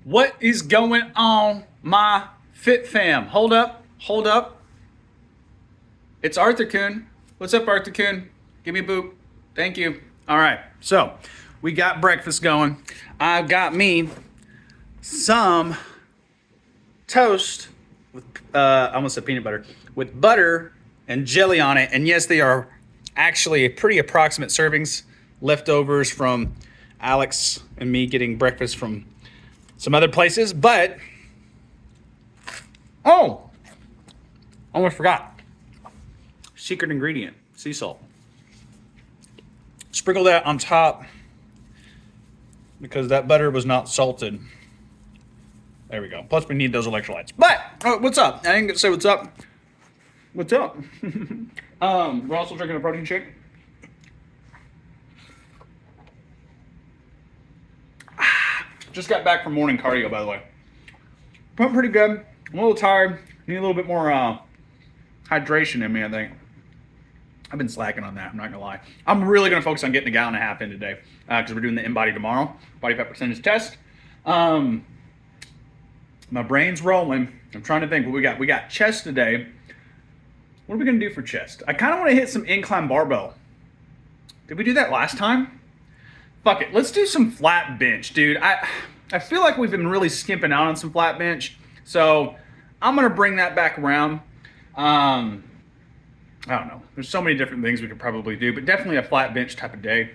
What is going on, my fit fam? Hold up, hold up. It's Arthur Kuhn. What's up, Arthur Kuhn? Give me a boop. Thank you. All right, so we got breakfast going. I've got me some toast with, I almost said peanut butter, with butter and jelly on it. And yes, they are actually pretty approximate servings, leftovers from Alex and me getting breakfast from some other places, but oh, almost forgot. Secret ingredient, sea salt. Sprinkle that on top because that butter was not salted. There we go. Plus we need those electrolytes. But what's up? I didn't get to say what's up. What's up? We're also drinking a protein shake. Just got back from morning cardio, by the way. Feeling pretty good. I'm a little tired. Need a little bit more hydration in me, I think. I've been slacking on that, I'm not gonna lie. I'm really gonna focus on getting a gallon and a half in today because we're doing the InBody tomorrow, body fat percentage test. My brain's rolling. I'm trying to think what we got. We got chest today. What are we gonna do for chest? I kind of want to hit some incline barbell. Did we do that last time? Fuck it, let's do some flat bench, dude. I feel like we've been really skimping out on some flat bench, so I'm gonna bring that back around. I don't know. There's so many different things we could probably do, but definitely a flat bench type of day.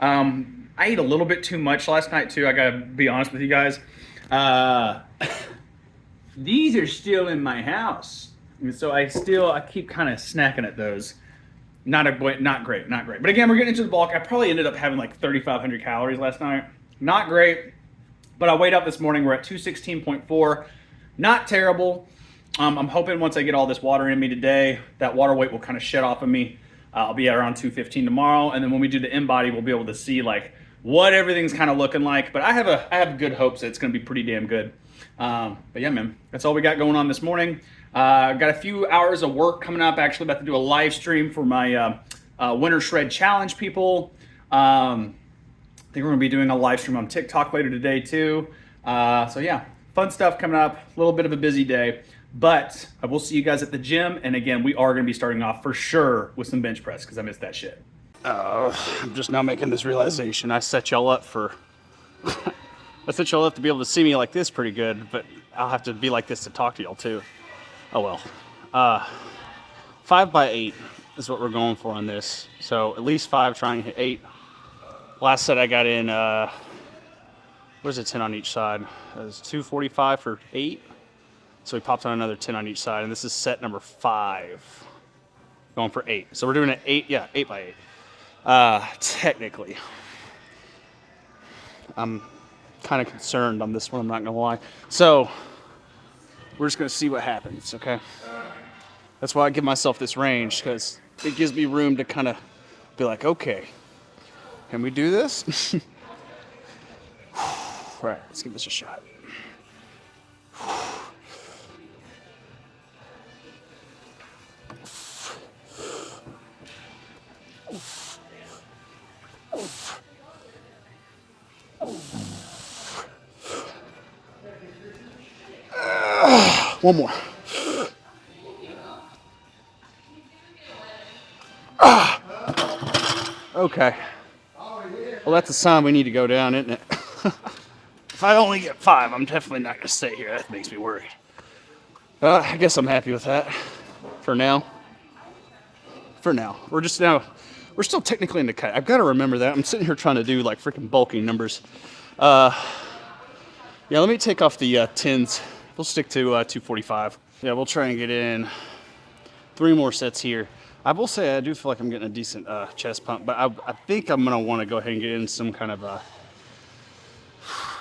I ate a little bit too much last night too. I gotta be honest with you guys. These are still in my house, and so I keep kind of snacking at those. Not great. But again, we're getting into the bulk. I probably ended up having like 3,500 calories last night. Not great, but I weighed up this morning. We're at 216.4. Not terrible. I'm hoping once I get all this water in me today, that water weight will kind of shed off of me. I'll be at around 215 tomorrow, and then when we do the InBody, we'll be able to see like what everything's kind of looking like. But I have good hopes that it's going to be pretty damn good. But yeah, man, that's all we got going on this morning. Got a few hours of work coming up. Actually, about to do a live stream for my Winter Shred Challenge people. I think we're gonna be doing a live stream on TikTok later today too. So yeah, fun stuff coming up. A little bit of a busy day, but I will see you guys at the gym. And again, we are gonna be starting off for sure with some bench press because I missed that shit. I'm just now making this realization. I set y'all up for. I set y'all up to be able to see me like this pretty good, but I'll have to be like this to talk to y'all too. Oh well. 5 by 8 is what we're going for on this. So at least 5, trying to hit 8. Last set I got in, where's the 10 on each side? It was 245 for 8. So we popped on another 10 on each side, and this is set number 5. Going for 8. So we're doing an 8 by 8. Technically. I'm kind of concerned on this one, I'm not gonna lie. So we're just gonna see what happens, okay? That's why I give myself this range, because it gives me room to kind of be like, okay, can we do this? All right, let's give this a shot. One more. Okay. Well, that's a sign we need to go down, isn't it? If I only get 5, I'm definitely not going to stay here. That makes me worried. I guess I'm happy with that. For now. We're still technically in the cut. I've got to remember that. I'm sitting here trying to do like freaking bulking numbers. Yeah, let me take off the 10s. We'll stick to 245. Yeah, we'll try and get in 3 more sets here. I will say I do feel like I'm getting a decent chest pump, but I think I'm going to want to go ahead and get in some kind of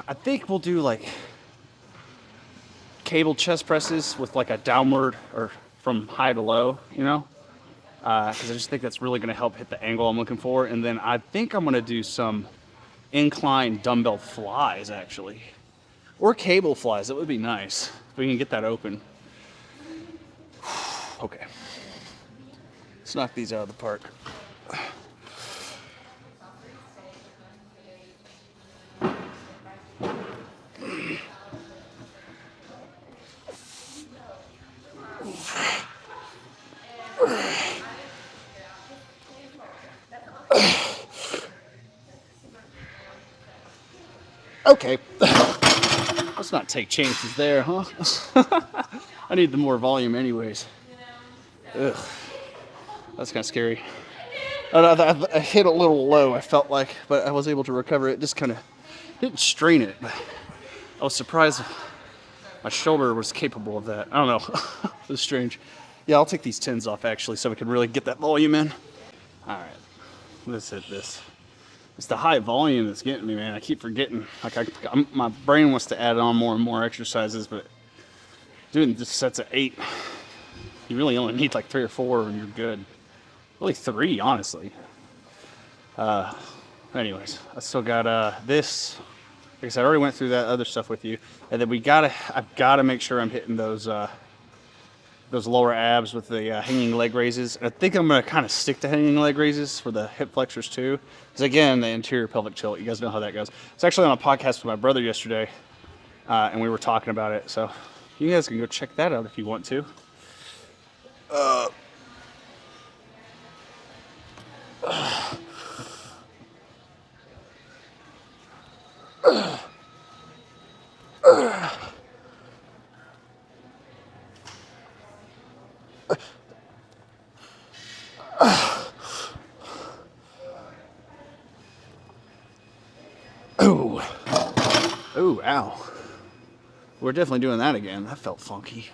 I think we'll do like cable chest presses with like a downward or from high to low, you know? Because I just think that's really going to help hit the angle I'm looking for. And then I think I'm going to do some incline dumbbell flies, actually. Or cable flies. That would be nice if we can get that open. Okay. Let's knock these out of the park. Okay. Let's not take chances there, huh? I need the more volume anyways. Ugh. That's kind of scary. I hit a little low, I felt like, but I was able to recover it. Just kind of didn't strain it, but I was surprised my shoulder was capable of that. I don't know. It was strange. Yeah, I'll take these tins off actually so we can really get that volume in. All right, let's hit this. It's the high volume that's getting me, man. I keep forgetting. Like my brain wants to add on more and more exercises, but doing just sets of 8, you really only need like 3 or 4 and you're good. Really 3, honestly. Anyways, I still got this. Like I said, I already went through that other stuff with you, and then I've gotta make sure I'm hitting those lower abs with the hanging leg raises. And I think I'm gonna kind of stick to hanging leg raises for the hip flexors too, because again, the anterior pelvic tilt. You guys know how that goes. It's actually on a podcast with my brother yesterday, and we were talking about it. So you guys can go check that out if you want to. Ooh. Ooh, ow. We're definitely doing that again. That felt funky.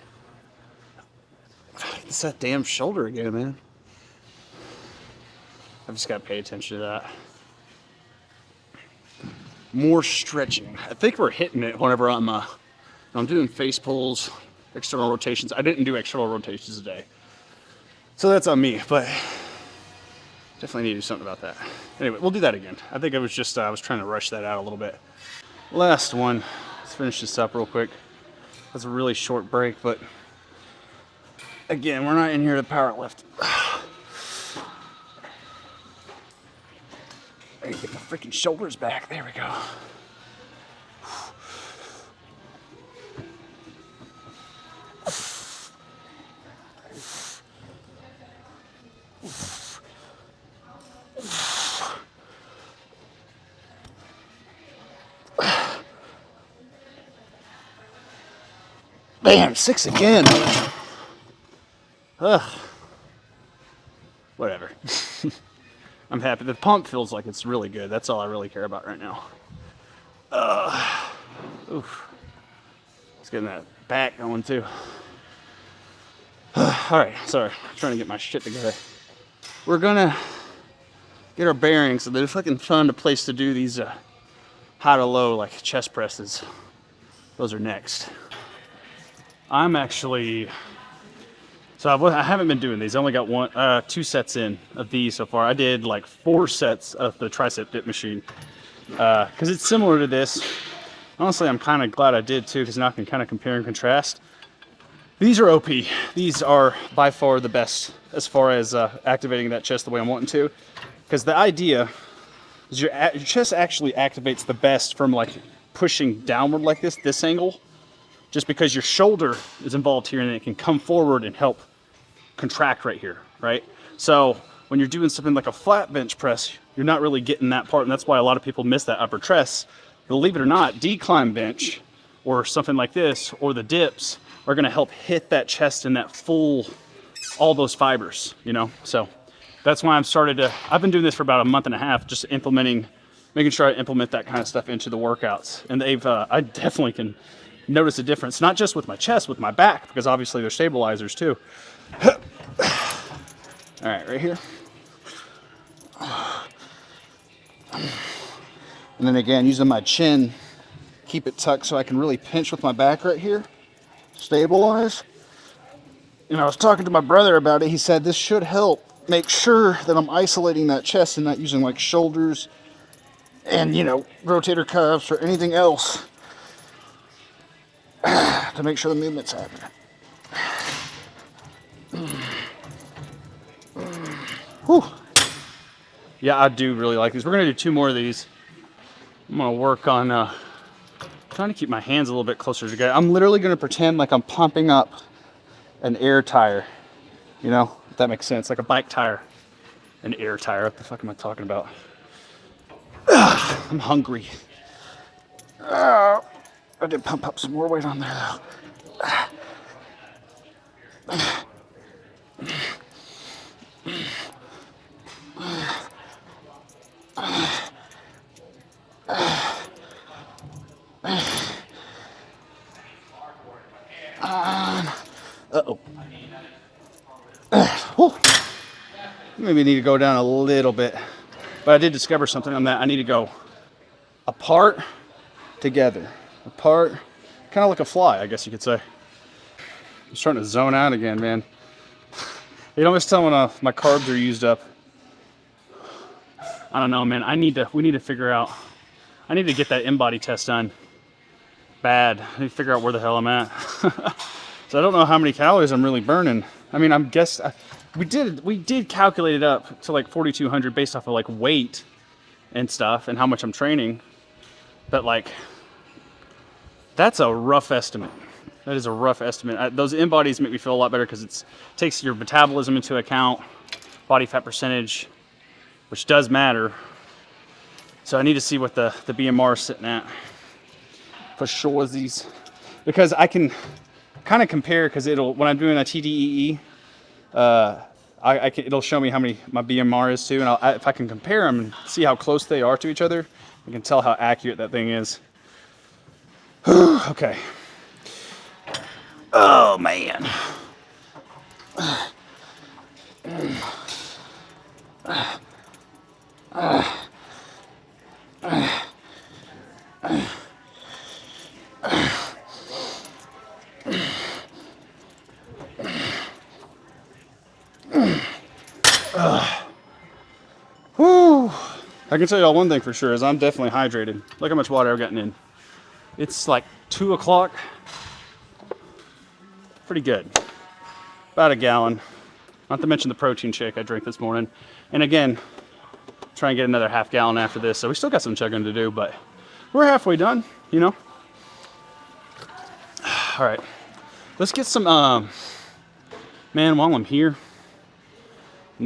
It's that damn shoulder again, man. I've just got to pay attention to that. More stretching. I think we're hitting it whenever I'm doing face pulls, external rotations. I didn't do external rotations today, so that's on me, but definitely need to do something about that. Anyway, we'll do that again. I think I was trying to rush that out a little bit. Last one. Let's finish this up real quick. That's a really short break, but again, we're not in here to power lift. I gotta get the freaking shoulders back. There we go. Bam, 6 again. Ugh. Whatever. I'm happy. The pump feels like it's really good. That's all I really care about right now. Oof. It's getting that back going too. All right, sorry. I'm trying to get my shit together. We're gonna get our bearings. So they're fucking fun place to do these high to low like chest presses. Those are next. I'm actually, I haven't been doing these. I only got 2 sets in of these so far. I did like 4 sets of the tricep dip machine because it's similar to this. Honestly, I'm kind of glad I did too, because now I can kind of compare and contrast. These are OP. These are by far the best as far as activating that chest the way I'm wanting to, because the idea is your chest actually activates the best from like pushing downward like this angle. Just because your shoulder is involved here and it can come forward and help contract right here, right? So when you're doing something like a flat bench press, you're not really getting that part, and that's why a lot of people miss that upper chest. Believe it or not, decline bench or something like this, or the dips, are gonna help hit that chest and that full, all those fibers, you know? So that's why I've been doing this for about a month and a half, just making sure I implement that kind of stuff into the workouts. And I definitely can notice a difference, not just with my chest, with my back, because obviously they're stabilizers too. All right, right here. And then again, using my chin, keep it tucked so I can really pinch with my back right here, stabilize. And I was talking to my brother about it. He said this should help make sure that I'm isolating that chest and not using like shoulders and, rotator cuffs or anything else to make sure the movement's happening. Whew. Yeah, I do really like these. We're going to do 2 more of these. I'm going to work on trying to keep my hands a little bit closer together. I'm literally going to pretend like I'm pumping up an air tire. If that makes sense. Like a bike tire. An air tire. What the fuck am I talking about? I'm hungry. I did pump up some more weight on there though. Uh-oh. Maybe need to go down a little bit. But I did discover something on that. I need to go apart, together. Apart, kind of like a fly, I guess you could say. I'm starting to zone out again, man. You can always tell when my carbs are used up. I don't know, man. We need to figure out. I need to get that in-body test done. Bad. I need to figure out where the hell I'm at. So I don't know how many calories I'm really burning. I mean, we did calculate it up to like 4,200 based off of like weight and stuff and how much I'm training. But like, that's a rough estimate. That is a rough estimate. Those in-bodies make me feel a lot better because it takes your metabolism into account, body fat percentage, which does matter. So I need to see what the BMR is sitting at for sure. Because I can kind of compare, because when I'm doing a TDEE, it'll show me how many my BMR is too, and if I can compare them and see how close they are to each other, I can tell how accurate that thing is. Okay. Oh man. Whew. I can tell y'all one thing for sure is I'm definitely hydrated. Look how much water I've gotten in. It's like 2 o'clock. Pretty good. About a gallon. Not to mention the protein shake I drank this morning. And again, try and get another half gallon after this. So we still got some chugging to do, but we're halfway done, you know? All right. Let's get some, man, while I'm here,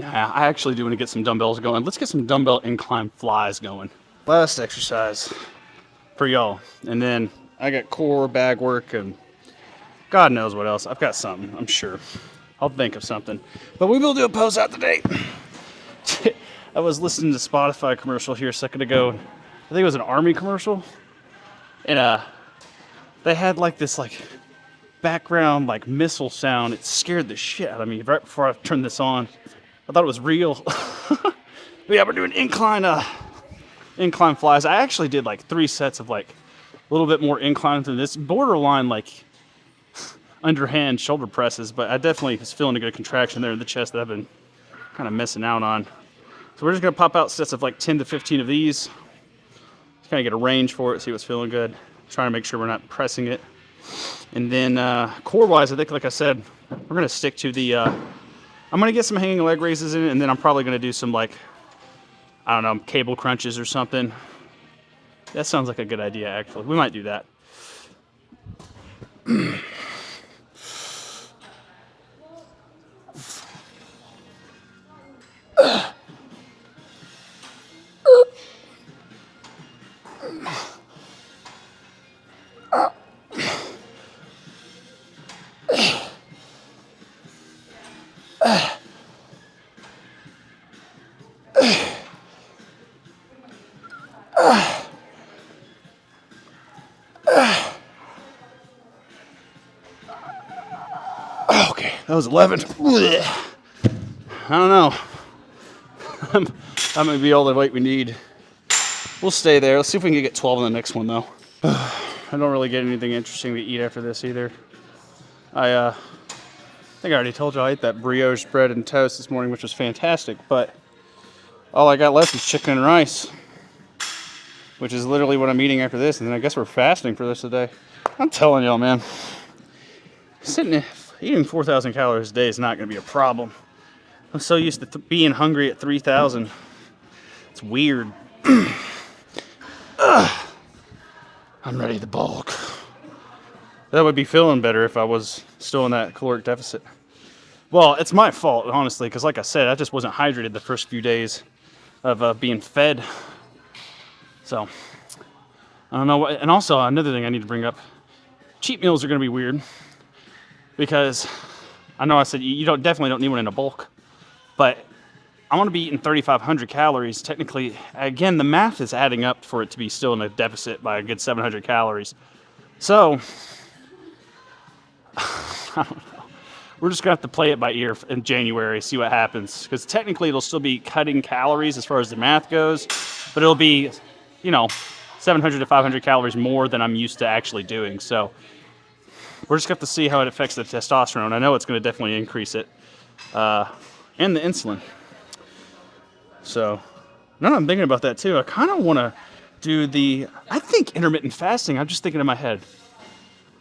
I actually do want to get some dumbbells going. Let's get some dumbbell incline flies going. Last exercise for y'all. And then I got core, bag work, and God knows what else. I've got something, I'm sure. I'll think of something. But we will do a post out today. I was listening to Spotify commercial here a second ago. I think it was an Army commercial. And they had like this like background like missile sound. It scared the shit out of me right before I turned this on. I thought it was real. But yeah, we're doing incline flies. I actually did like 3 sets of like a little bit more incline than this. Borderline like underhand shoulder presses, but I definitely was feeling a good contraction there in the chest that I've been kind of missing out on. So we're just gonna pop out sets of like 10 to 15 of these. Just kind of get a range for it, see what's feeling good. Trying to make sure we're not pressing it. And then core-wise, I think, like I said, we're gonna stick to the. I'm gonna get some hanging leg raises in it, and then I'm probably gonna do some like, I don't know, cable crunches or something. That sounds like a good idea, actually. We might do that. Okay, that was 11. I don't know. That might be all the weight we need. We'll stay there. Let's see if we can get 12 in the next one, though. I don't really get anything interesting to eat after this either. I think I already told you I ate that brioche bread and toast this morning, which was fantastic, but all I got left is chicken and rice, which is literally what I'm eating after this, and then I guess we're fasting for this today. I'm telling y'all, man, eating 4,000 calories a day is not going to be a problem. I'm so used to being hungry at 3,000. It's weird. I'm ready to bulk. That would be feeling better if I was still in that caloric deficit. Well, it's my fault, honestly, because like I said, I just wasn't hydrated the first few days of being fed. So, I don't know what, and also another thing I need to bring up, cheat meals are going to be weird because I know I said you definitely don't need one in a bulk, but I want to be eating 3,500 calories. Technically, again, the math is adding up for it to be still in a deficit by a good 700 calories. So, I don't know. We're just going to have to play it by ear in January, see what happens. Because technically, it'll still be cutting calories as far as the math goes, but it'll be, 700 to 500 calories more than I'm used to actually doing. So, we're just going to have to see how it affects the testosterone. I know it's going to definitely increase it, and the insulin. So, now I'm thinking about that too. I kind of want to do I think intermittent fasting. I'm just thinking in my head.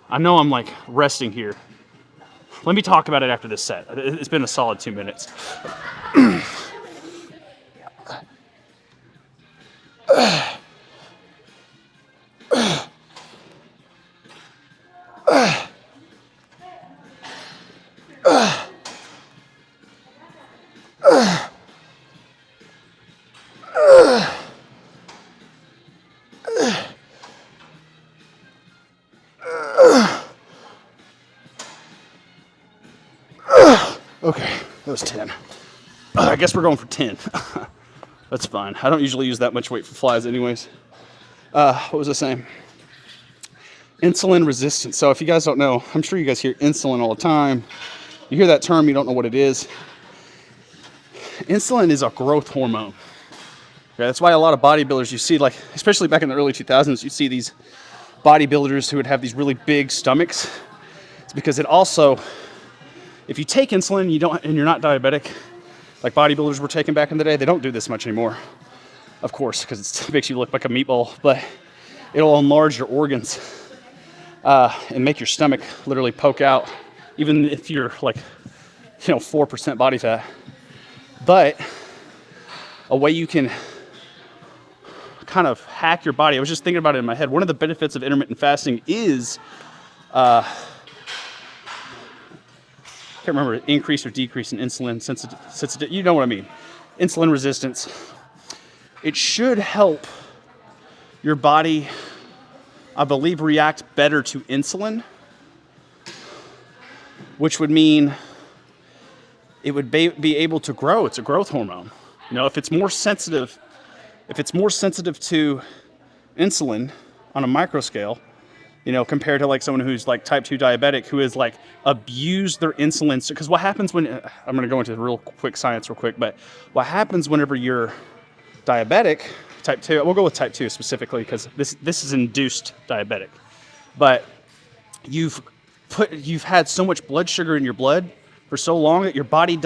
I know I'm like resting here. Let me talk about it after this set. It's been a solid 2 minutes. Okay, that was 10. I guess we're going for 10. That's fine. I don't usually use that much weight for flies anyways. What was I saying? Insulin resistance. So if you guys don't know, I'm sure you guys hear insulin all the time. You hear that term, you don't know what it is. Insulin is a growth hormone. Okay, that's why a lot of bodybuilders you see, like, especially back in the early 2000s, you see these bodybuilders who would have these really big stomachs. It's because it also, if you take insulin and you're not diabetic, like bodybuilders were taking back in the day, they don't do this much anymore, of course, because it makes you look like a meatball, but it'll enlarge your organs and make your stomach literally poke out, even if you're like, 4% body fat. But a way you can kind of hack your body, I was just thinking about it in my head, one of the benefits of intermittent fasting is, I can't remember, increase or decrease in insulin sensitivity, you know what I mean, insulin resistance. It should help your body, I believe, react better to insulin, which would mean it would be able to grow. It's a growth hormone. If it's more sensitive to insulin on a micro scale, compared to like someone who's like type 2 diabetic who has like abused their insulin. Because what happens when, I'm going to go into real quick science real quick, but what happens whenever you're diabetic, type 2, we'll go with type 2 specifically because this is induced diabetic, but you've had so much blood sugar in your blood for so long that your body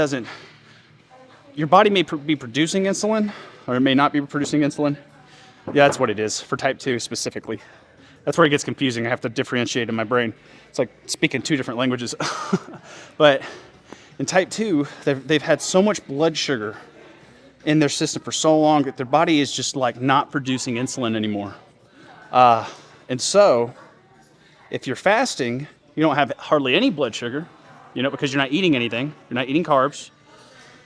may be producing insulin, or it may not be producing insulin. Yeah, that's what it is for type 2 specifically. That's where it gets confusing. I have to differentiate in my brain. It's like speaking two different languages. But in type 2, they've had so much blood sugar in their system for so long that their body is just like not producing insulin anymore. And so if you're fasting, you don't have hardly any blood sugar, because you're not eating anything. You're not eating carbs.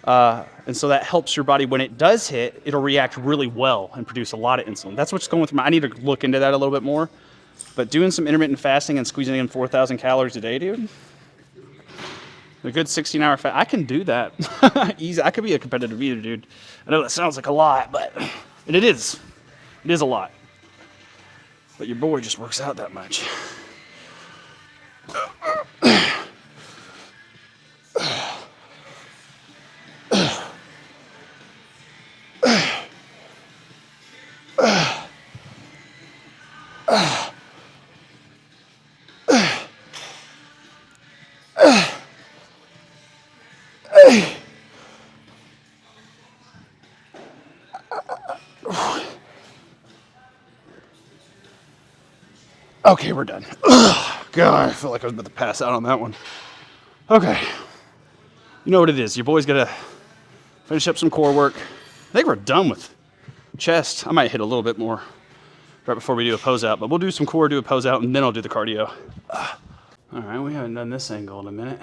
And so that helps your body when it does hit, it'll react really well and produce a lot of insulin. That's what's going through I need to look into that a little bit more. But doing some intermittent fasting and squeezing in 4,000 calories a day, dude, a good 16-hour fast, I can do that. Easy. I could be a competitive eater, dude. I know that sounds like a lot, but it is. It is a lot. But your boy just works out that much. Okay, we're done. God, I feel like I was about to pass out on that one. Okay. You know what it is. Your boy's got to finish up some core work. I think we're done with chest. I might hit a little bit more right before we do a pose out, but we'll do some core, do a pose out, and then I'll do the cardio. All right, we haven't done this angle in a minute.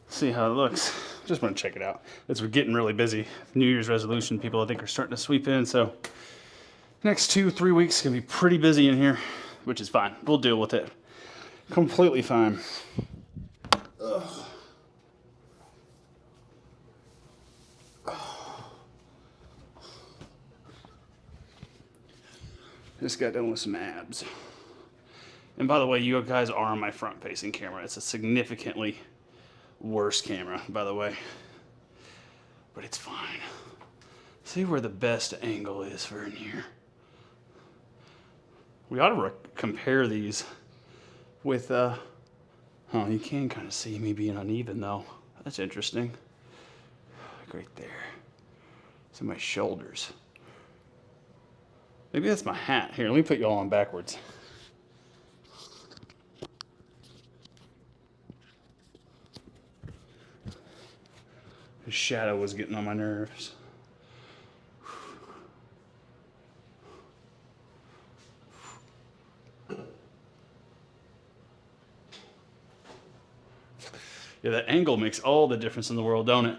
See how it looks. Just want to check it out. We're getting really busy. New Year's resolution people, I think, are starting to sweep in, so Next 2-3 weeks gonna be pretty busy in here, which is fine. We'll deal with it. Completely fine. Ugh. Just got done with some abs. And by the way, you guys are on my front-facing camera. It's a significantly worse camera, by the way. But it's fine. See where the best angle is for in here. We ought to compare these with, you can kind of see me being uneven though. That's interesting. Like right there. See my shoulders. Maybe that's my hat. Here, let me put you all on backwards. His shadow was getting on my nerves. Yeah, that angle makes all the difference in the world, don't it?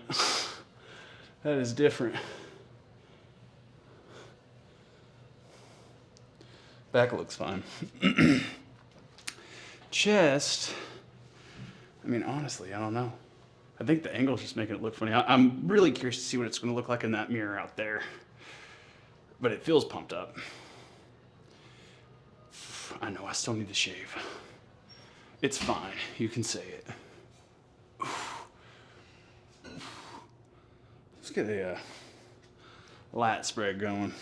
That is different. Back looks fine. Chest, I mean, honestly, I don't know. I think the angle's just making it look funny. I'm really curious to see what it's going to look like in that mirror out there. But it feels pumped up. I know, I still need to shave. It's fine. You can say it. Let's get a lat spread going.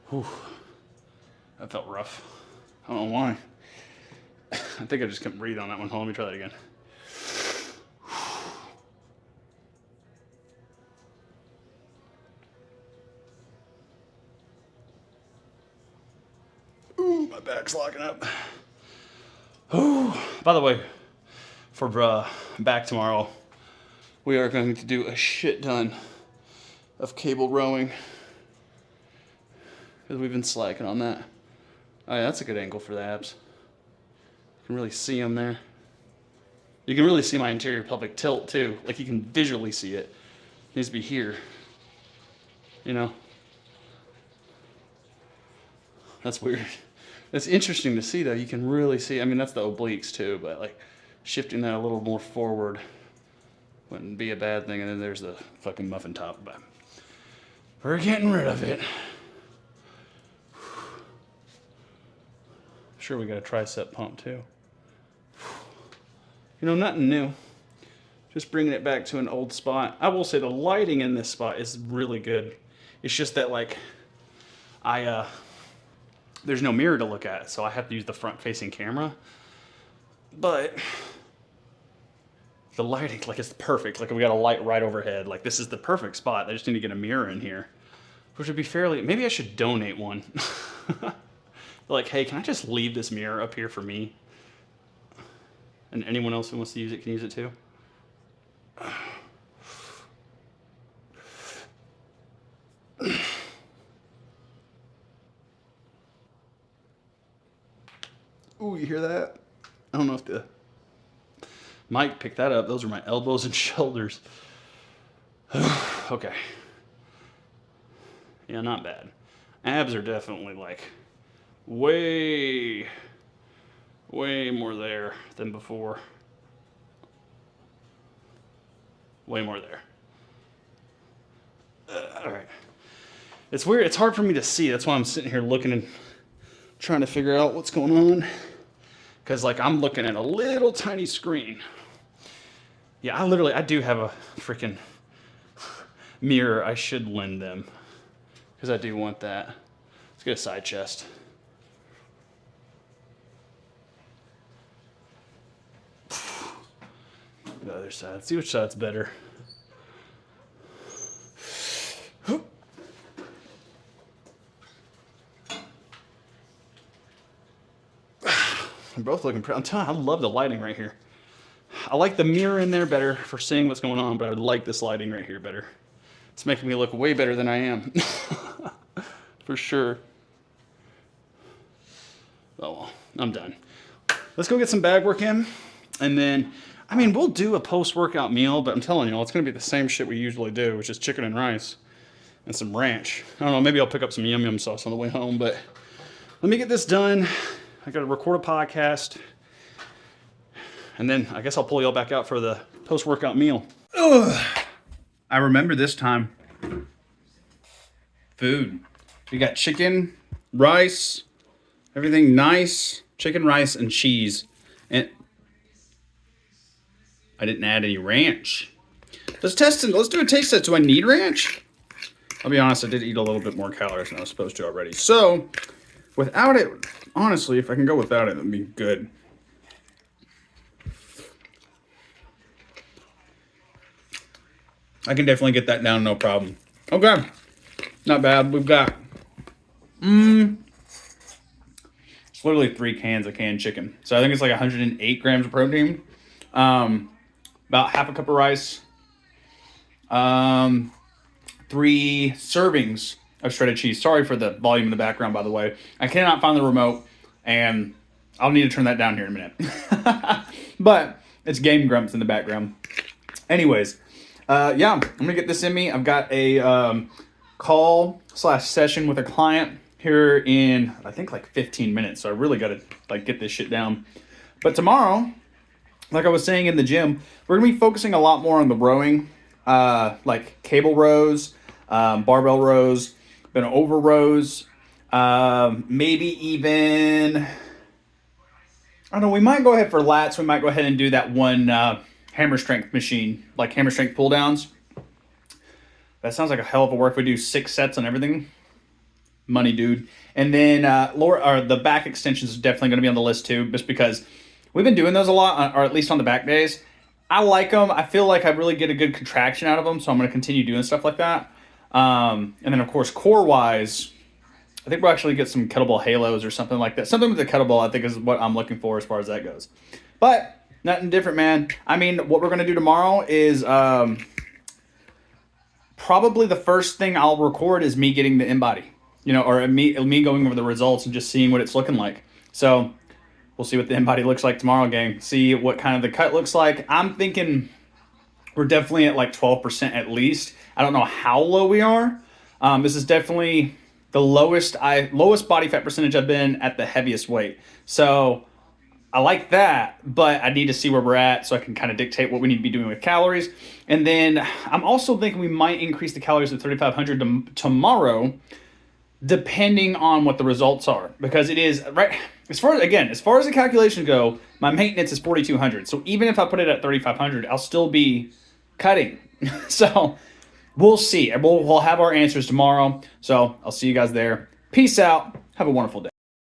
Whew. That felt rough. I don't know why. I think I just couldn't breathe on that one. Hold on, let me try that again. Ooh, my back's locking up. Ooh. By the way, for back tomorrow, we are going to do a shit ton of cable rowing. Because we've been slacking on that. Oh yeah, that's a good angle for the abs. You can really see them there. You can really see my anterior pelvic tilt too. Like you can visually see it. It needs to be here. You know? That's weird. It's interesting to see though. You can really see, I mean that's the obliques too, but like shifting that a little more forward wouldn't be a bad thing. And then there's the fucking muffin top, but we're getting rid of it. Sure, we got a tricep pump too. You know, nothing new. Just bringing it back to an old spot. I will say the lighting in this spot is really good. It's just that like, there's no mirror to look at, so I have to use the front-facing camera. But the lighting, like it's perfect. Like we got a light right overhead. Like this is the perfect spot. I just need to get a mirror in here, which would be fairly. Maybe I should donate one. Like, hey, can I just leave this mirror up here for me? And anyone else who wants to use it can use it too. Ooh, you hear that? I don't know if the mic picked that up. Those are my elbows and shoulders. Okay. Yeah, not bad. Abs are definitely like way more there than before. Way more there. All right. It's weird. It's hard for me to see. That's why I'm sitting here looking and trying to figure out what's going on. Because like I'm looking at a little tiny screen. Yeah, I do have a freaking mirror. I should lend them. Because I do want that. Let's get a side chest. The other side. Let's see which side's better. They're both looking pretty. I'm telling you, I love the lighting right here. I like the mirror in there better for seeing what's going on, but I would like this lighting right here better. It's making me look way better than I am. For sure. Oh well, I'm done. let's go get some bag work in. And then, I mean, we'll do a post-workout meal, but I'm telling you, it's going to be the same shit we usually do, which is chicken and rice and some ranch. I don't know, maybe I'll pick up some yum yum sauce on the way home, but let me get this done. I got to record a podcast. And then I guess I'll pull y'all back out for the post-workout meal. Ugh. I remember this time. Food. We got chicken, rice, everything nice. Chicken, rice, and cheese. And I didn't add any ranch. Let's test it. Let's do a taste test. Do I need ranch? I'll be honest, I did eat a little bit more calories than I was supposed to already. So, without it, honestly, if I can go without it, it'd be good. I can definitely get that down, no problem. Okay. Not bad. We've got, it's literally 3 cans of canned chicken. So I think it's like 108 grams of protein. About half a cup of rice. 3 servings of shredded cheese. Sorry for the volume in the background, by the way. I cannot find the remote, and I'll need to turn that down here in a minute. But it's Game Grumps in the background. Anyways. Yeah, I'm gonna get this in me. I've got a call/session with a client here in, I think, like 15 minutes. So I really got to like get this shit down. But tomorrow, like I was saying in the gym, we're gonna be focusing a lot more on the rowing, like cable rows, barbell rows, then over rows, maybe even, I don't know. We might go ahead for lats. We might go ahead and do that one. Hammer strength machine, like hammer strength pull downs. That sounds like a hell of a work. If we do 6 sets on everything. Money, dude. And then the back extensions is definitely going to be on the list too, just because we've been doing those a lot, or at least on the back days. I like them. I feel like I really get a good contraction out of them, so I'm going to continue doing stuff like that. And then, of course, core-wise, I think we'll actually get some kettlebell halos or something like that. Something with the kettlebell, I think, is what I'm looking for as far as that goes. But nothing different, man. I mean, what we're going to do tomorrow is probably the first thing I'll record is me getting the InBody, or me going over the results and just seeing what it's looking like. So we'll see what the InBody looks like tomorrow, gang. See what kind of the cut looks like. I'm thinking we're definitely at like 12% at least. I don't know how low we are. This is definitely the lowest body fat percentage I've been at the heaviest weight. So I like that, but I need to see where we're at so I can kind of dictate what we need to be doing with calories. And then I'm also thinking we might increase the calories to 3,500 tomorrow, depending on what the results are. Because it is, right, as far as the calculations go, my maintenance is 4,200. So even if I put it at 3,500, I'll still be cutting. So we'll see. We'll have our answers tomorrow. So I'll see you guys there. Peace out. Have a wonderful day.